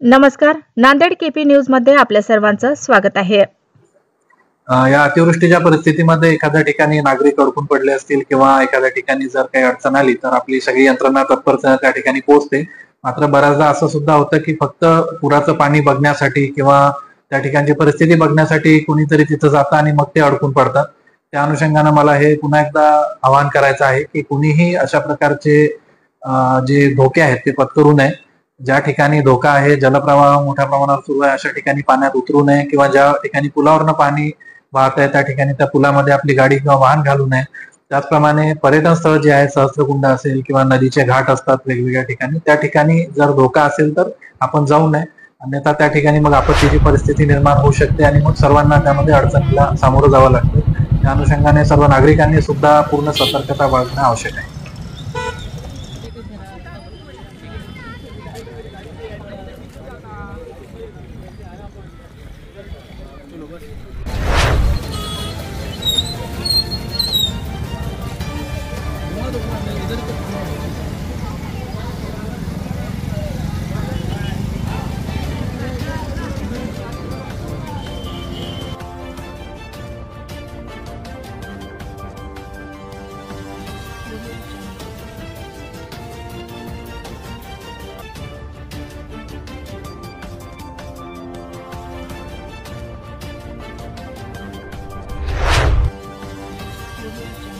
नमस्कार. Nanded KP news मध्ये आपल्या सर्वांचं स्वागत आहे. या अतिवृष्टीच्या परिस्थितीमध्ये एखाद्या ठिकाणी नागरिक अडकून पडले असतील किंवा एखाद्या ठिकाणी जर काही अडचण आली तर आपली सगळी यंत्रणा तत्पर त्या ठिकाणी पोहोचते. मात्र बऱ्याचदा असं सुद्धा होतं की फक्त पुराचं पाणी बघण्यासाठी किंवा त्या ठिकाणची परिस्थिती बघण्यासाठी कुणीतरी तिथं जातं आणि मग ते अडकून पडतात. त्या अनुषंगानं मला हे पुन्हा एकदा आवाहन करायचं आहे की कुणीही अशा प्रकारचे जे धोके आहेत ते पत्करू नये. ज्या ठिकाणी धोका आहे, जलप्रवाह मोठ्या प्रमाणावर सुरू आहे अशा ठिकाणी पाण्यात उतरू नये किंवा ज्या ठिकाणी पुलावरनं पाणी वाहत आहे त्या ठिकाणी त्या पुलामध्ये आपली गाडी किंवा वाहन घालू नये. त्याचप्रमाणे पर्यटन स्थळ जे आहे, सहस्त्रकुंड असेल किंवा नदीचे घाट असतात वेगवेगळ्या ठिकाणी, त्या ठिकाणी जर धोका असेल तर आपण जाऊ नये. अन्यथा त्या ठिकाणी मग आपत्तीची परिस्थिती निर्माण होऊ शकते आणि मग सर्वांना त्यामध्ये अडचणीला सामोरं जावं लागतं. त्या अनुषंगाने सर्व नागरिकांनी सुद्धा पूर्ण सतर्कता बाळगणं आवश्यक आहे. Thank you.